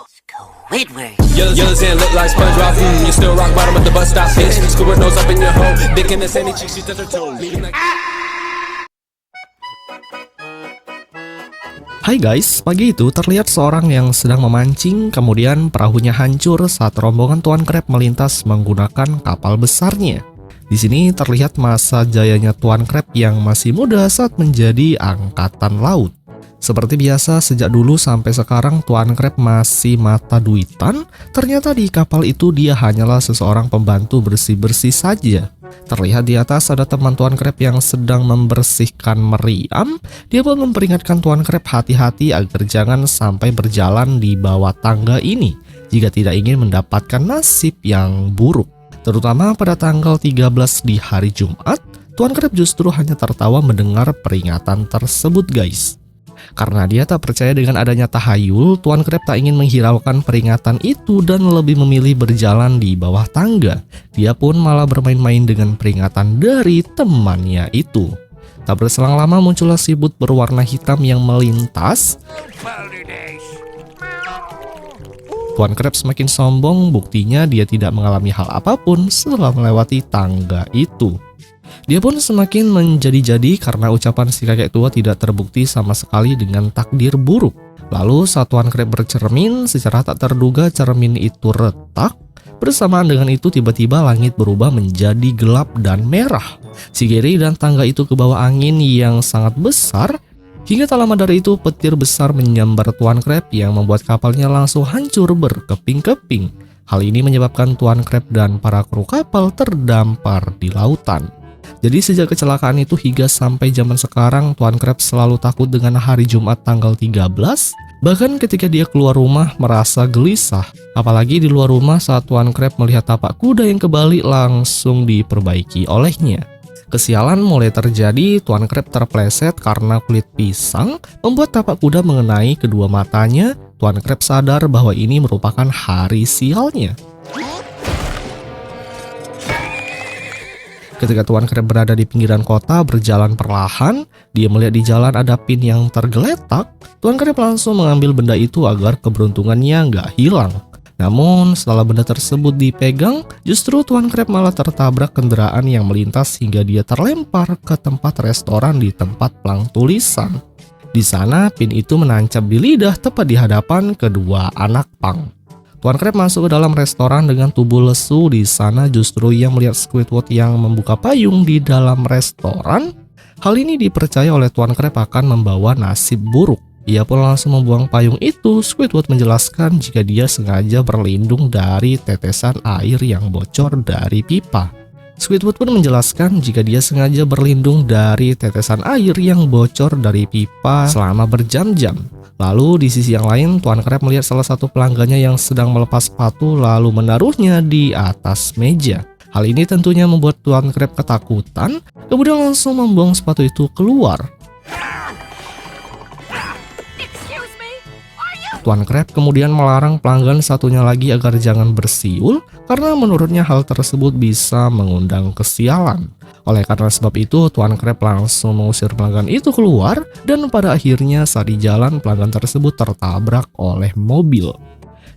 Squidward. Yellow sand look like SpongeBob. You still rock bottom at the bus stop, bitch. Squidward nose up in your hole. Dick in the sandy cheek, she touch her toes. Hai guys, pagi itu terlihat seorang yang sedang memancing, kemudian perahunya hancur saat rombongan Tuan Crab melintas menggunakan kapal besarnya. Di sini terlihat masa jayanya Tuan Crab yang masih muda saat menjadi angkatan laut. Seperti biasa, sejak dulu sampai sekarang Tuan Crab masih mata duitan. Ternyata di kapal itu dia hanyalah seseorang pembantu bersih-bersih saja. Terlihat di atas ada teman Tuan Crab yang sedang membersihkan meriam. Dia pun memperingatkan Tuan Crab hati-hati agar jangan sampai berjalan di bawah tangga ini jika tidak ingin mendapatkan nasib yang buruk. Terutama pada tanggal 13 di hari Jumat, Tuan Crab justru hanya tertawa mendengar peringatan tersebut guys. Karena dia tak percaya dengan adanya tahayul, Tuan Crab tak ingin menghiraukan peringatan itu dan lebih memilih berjalan di bawah tangga. Dia pun malah bermain-main dengan peringatan dari temannya itu. Tak berselang lama muncullah siput berwarna hitam yang melintas. Tuan Crab semakin sombong, buktinya dia tidak mengalami hal apapun setelah melewati tangga itu. Dia pun semakin menjadi-jadi karena ucapan si kakek tua tidak terbukti sama sekali dengan takdir buruk. Lalu saat Tuan Crab bercermin, secara tak terduga cermin itu retak. Bersamaan dengan itu tiba-tiba langit berubah menjadi gelap dan merah. Si Gary dan tangga itu ke bawah angin yang sangat besar. Hingga tak lama dari itu petir besar menyambar Tuan Crab yang membuat kapalnya langsung hancur berkeping-keping. Hal ini menyebabkan Tuan Crab dan para kru kapal terdampar di lautan. Jadi sejak kecelakaan itu hingga sampai zaman sekarang Tuan Crab selalu takut dengan hari Jumat tanggal 13. Bahkan ketika dia keluar rumah merasa gelisah. Apalagi di luar rumah saat Tuan Crab melihat tapak kuda yang kebalik langsung diperbaiki olehnya. Kesialan mulai terjadi, Tuan Crab terpleset karena kulit pisang membuat tapak kuda mengenai kedua matanya. Tuan Crab sadar bahwa ini merupakan hari sialnya. Ketika Tuan Crab berada di pinggiran kota berjalan perlahan, dia melihat di jalan ada pin yang tergeletak. Tuan Crab langsung mengambil benda itu agar keberuntungannya nggak hilang. Namun setelah benda tersebut dipegang, justru Tuan Crab malah tertabrak kendaraan yang melintas hingga dia terlempar ke tempat restoran di tempat pelang tulisan. Di sana pin itu menancap di lidah tepat di hadapan kedua anak pang. Tuan Crab masuk ke dalam restoran dengan tubuh lesu. Di sana justru ia melihat Squidward yang membuka payung di dalam restoran. Hal ini dipercaya oleh Tuan Crab akan membawa nasib buruk. Ia pun langsung membuang payung itu. Squidward menjelaskan jika dia sengaja berlindung dari tetesan air yang bocor dari pipa. Squidward pun menjelaskan jika dia sengaja berlindung dari tetesan air yang bocor dari pipa selama berjam-jam. Lalu di sisi yang lain, Tuan Crab melihat salah satu pelanggannya yang sedang melepas sepatu lalu menaruhnya di atas meja. Hal ini tentunya membuat Tuan Crab ketakutan, kemudian langsung membuang sepatu itu keluar. Tuan Crab kemudian melarang pelanggan satunya lagi agar jangan bersiul karena menurutnya hal tersebut bisa mengundang kesialan. Oleh karena sebab itu, Tuan Crab langsung mengusir pelanggan itu keluar dan pada akhirnya saat di jalan pelanggan tersebut tertabrak oleh mobil.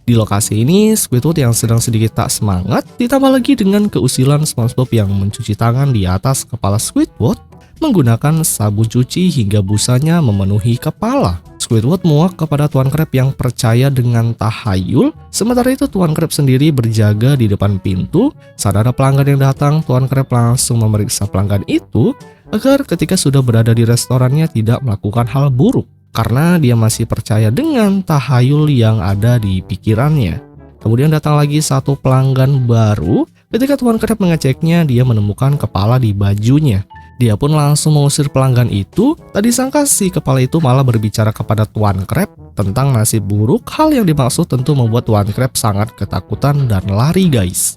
Di lokasi ini, Squidward yang sedang sedikit tak semangat ditambah lagi dengan keusilan SpongeBob yang mencuci tangan di atas kepala Squidward menggunakan sabun cuci hingga busanya memenuhi kepala. Squidward muak kepada Tuan Crab yang percaya dengan tahayul. Sementara itu Tuan Crab sendiri berjaga di depan pintu. Saat ada pelanggan yang datang, Tuan Crab langsung memeriksa pelanggan itu agar ketika sudah berada di restorannya tidak melakukan hal buruk. Karena dia masih percaya dengan tahayul yang ada di pikirannya. Kemudian datang lagi satu pelanggan baru. Ketika Tuan Crab mengeceknya, dia menemukan kepala di bajunya. Dia pun langsung mengusir pelanggan itu. Tak disangka si kepala itu malah berbicara kepada Tuan Crab tentang nasib buruk. Hal yang dimaksud tentu membuat Tuan Crab sangat ketakutan dan lari guys.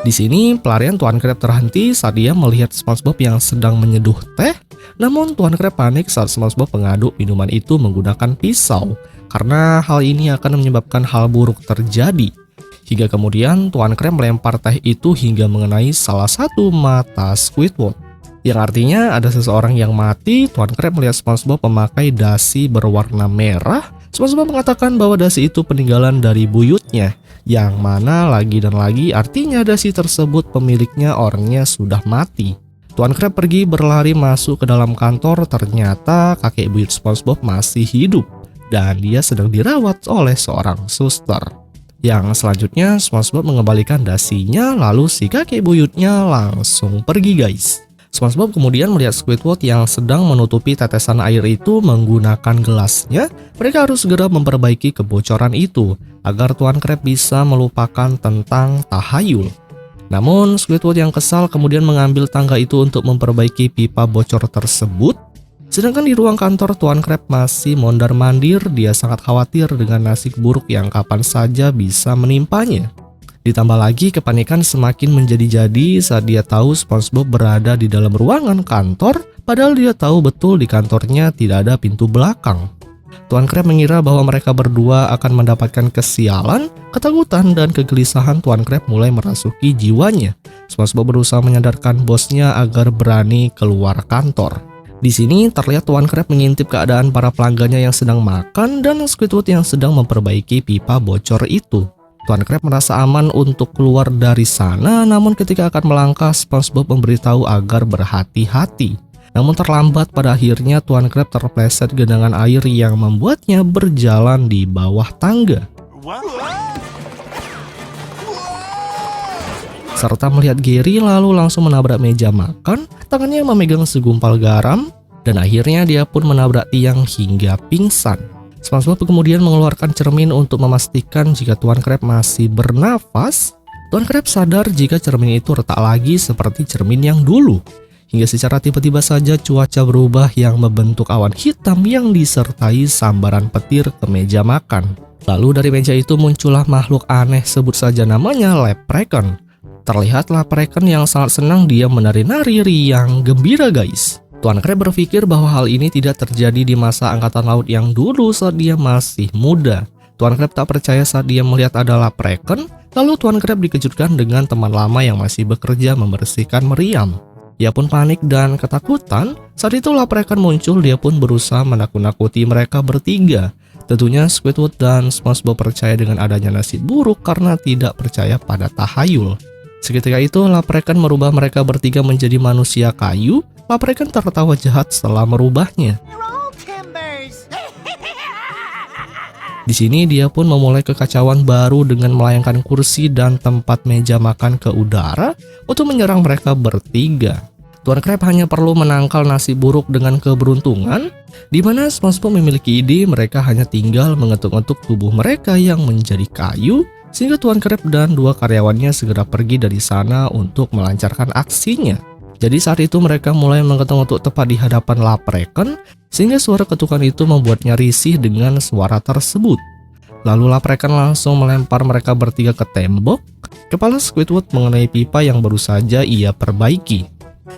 Di sini pelarian Tuan Crab terhenti saat dia melihat SpongeBob yang sedang menyeduh teh. Namun Tuan Crab panik saat SpongeBob mengaduk minuman itu menggunakan pisau. Karena hal ini akan menyebabkan hal buruk terjadi. Hingga kemudian Tuan Crab melempar teh itu hingga mengenai salah satu mata Squidward. Yang artinya ada seseorang yang mati. Tuan Crab melihat SpongeBob memakai dasi berwarna merah. SpongeBob mengatakan bahwa dasi itu peninggalan dari buyutnya, yang mana lagi dan lagi artinya dasi tersebut pemiliknya orangnya sudah mati. Tuan Crab pergi berlari masuk ke dalam kantor. Ternyata kakek buyut SpongeBob masih hidup dan dia sedang dirawat oleh seorang suster. Yang selanjutnya SpongeBob mengembalikan dasinya, lalu si kakek buyutnya langsung pergi guys. SpongeBob kemudian melihat Squidward yang sedang menutupi tetesan air itu menggunakan gelasnya. Mereka harus segera memperbaiki kebocoran itu agar Tuan Crab bisa melupakan tentang tahayul. Namun Squidward yang kesal kemudian mengambil tangga itu untuk memperbaiki pipa bocor tersebut. Sedangkan di ruang kantor Tuan Crab masih mondar-mandir. Dia sangat khawatir dengan nasib buruk yang kapan saja bisa menimpanya. Ditambah lagi kepanikan semakin menjadi-jadi saat dia tahu SpongeBob berada di dalam ruangan kantor, padahal dia tahu betul di kantornya tidak ada pintu belakang. Tuan Crab mengira bahwa mereka berdua akan mendapatkan kesialan. Ketakutan dan kegelisahan Tuan Crab mulai merasuki jiwanya. SpongeBob berusaha menyadarkan bosnya agar berani keluar kantor. Di sini terlihat Tuan Crab mengintip keadaan para pelanggannya yang sedang makan dan Squidward yang sedang memperbaiki pipa bocor itu. Tuan Crab merasa aman untuk keluar dari sana, namun ketika akan melangkah, SpongeBob memberitahu agar berhati-hati. Namun terlambat, pada akhirnya Tuan Crab terpleset genangan air yang membuatnya berjalan di bawah tangga. Serta melihat Gary lalu langsung menabrak meja makan, tangannya memegang segumpal garam, dan akhirnya dia pun menabrak tiang hingga pingsan. SpongeBob kemudian mengeluarkan cermin untuk memastikan jika Tuan Crab masih bernafas. Tuan Crab sadar jika cermin itu retak lagi seperti cermin yang dulu. Hingga secara tiba-tiba saja cuaca berubah yang membentuk awan hitam yang disertai sambaran petir ke meja makan. Lalu dari meja itu muncullah makhluk aneh, sebut saja namanya Leprechaun. Terlihat Leprechaun yang sangat senang, dia menari-nari riang gembira guys. Tuan Crab berpikir bahwa hal ini tidak terjadi di masa angkatan laut yang dulu saat dia masih muda. Tuan Crab tak percaya saat dia melihat ada Leprechaun. Lalu Tuan Crab dikejutkan dengan teman lama yang masih bekerja membersihkan meriam. Ia pun panik dan ketakutan. Saat itu Leprechaun muncul, dia pun berusaha menakut-nakuti mereka bertiga. Tentunya Squidward dan SpongeBob percaya dengan adanya nasib buruk karena tidak percaya pada tahayul. Seketika itu Leprechaun merubah mereka bertiga menjadi manusia kayu. Leprechaun tertawa jahat setelah merubahnya. Di sini dia pun memulai kekacauan baru dengan melayangkan kursi dan tempat meja makan ke udara untuk menyerang mereka bertiga. Tuan Crab hanya perlu menangkal nasib buruk dengan keberuntungan, di mana SpongeBob memiliki ide. Mereka hanya tinggal mengetuk-ngetuk tubuh mereka yang menjadi kayu, sehingga Tuan Crab dan dua karyawannya segera pergi dari sana untuk melancarkan aksinya. Jadi saat itu mereka mulai mengetuk-ngetuk tepat di hadapan Leprechaun, sehingga suara ketukan itu membuatnya risih dengan suara tersebut. Lalu Leprechaun langsung melempar mereka bertiga ke tembok. Kepala Squidward mengenai pipa yang baru saja ia perbaiki,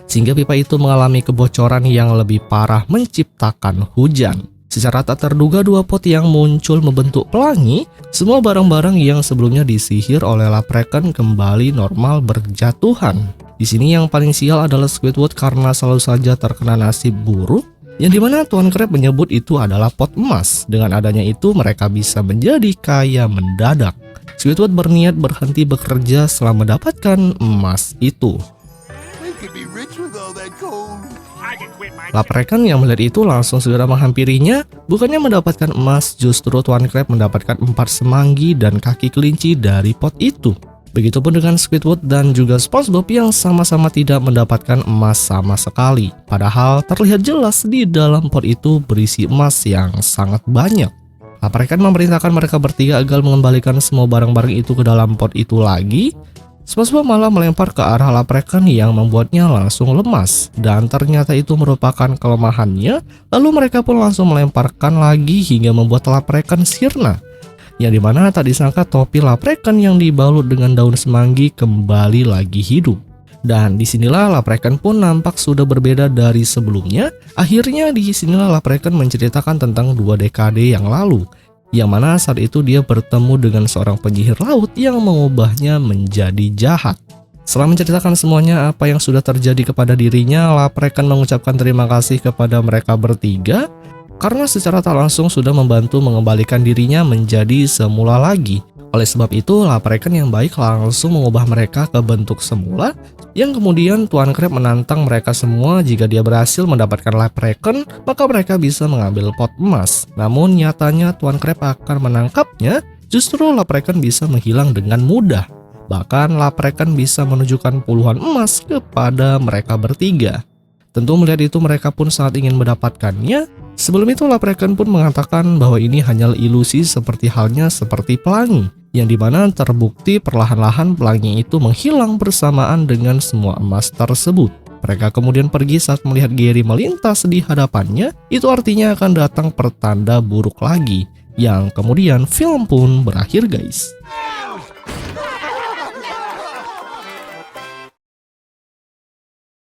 sehingga pipa itu mengalami kebocoran yang lebih parah, menciptakan hujan. Secara tak terduga dua pot yang muncul membentuk pelangi. Semua barang-barang yang sebelumnya disihir oleh Leprechaun kembali normal berjatuhan. Di sini yang paling sial adalah Squidward karena selalu saja terkena nasib buruk, yang dimana Tuan Crab menyebut itu adalah pot emas. Dengan adanya itu mereka bisa menjadi kaya mendadak. Squidward berniat berhenti bekerja setelah mendapatkan emas itu. Leprechaun yang melihat itu langsung segera menghampirinya. Bukannya mendapatkan emas, justru Tuan Crab mendapatkan 4 semanggi dan kaki kelinci dari pot itu. Begitupun dengan Squidward dan juga SpongeBob yang sama-sama tidak mendapatkan emas sama sekali. Padahal terlihat jelas di dalam pot itu berisi emas yang sangat banyak. Leprechaun memerintahkan mereka bertiga agar mengembalikan semua barang-barang itu ke dalam pot itu lagi. SpongeBob malah melempar ke arah Leprechaun yang membuatnya langsung lemas. Dan ternyata itu merupakan kelemahannya. Lalu mereka pun langsung melemparkan lagi hingga membuat Leprechaun sirna. Yang dimana tak disangka topi Leprechaun yang dibalut dengan daun semanggi kembali lagi hidup. Dan disinilah Leprechaun pun nampak sudah berbeda dari sebelumnya. Akhirnya disinilah Leprechaun menceritakan tentang 2 dekade yang lalu, yang mana saat itu dia bertemu dengan seorang penyihir laut yang mengubahnya menjadi jahat. Setelah menceritakan semuanya apa yang sudah terjadi kepada dirinya, Laprekan mengucapkan terima kasih kepada mereka bertiga karena secara tak langsung sudah membantu mengembalikan dirinya menjadi semula lagi. Oleh sebab itu, Laprekan yang baik langsung mengubah mereka ke bentuk semula, yang kemudian Tuan Crab menantang mereka semua jika dia berhasil mendapatkan Laprekan, maka mereka bisa mengambil pot emas. Namun nyatanya Tuan Crab akan menangkapnya, justru Laprekan bisa menghilang dengan mudah. Bahkan Laprekan bisa menunjukkan puluhan emas kepada mereka bertiga. Tentu melihat itu mereka pun sangat ingin mendapatkannya. Sebelum itu Laprekan pun mengatakan bahwa ini hanyalah ilusi seperti halnya seperti pelangi, yang dimana terbukti perlahan-lahan pelangi itu menghilang bersamaan dengan semua emas tersebut. Mereka kemudian pergi saat melihat Gary melintas di hadapannya, itu artinya akan datang pertanda buruk lagi, yang kemudian film pun berakhir guys.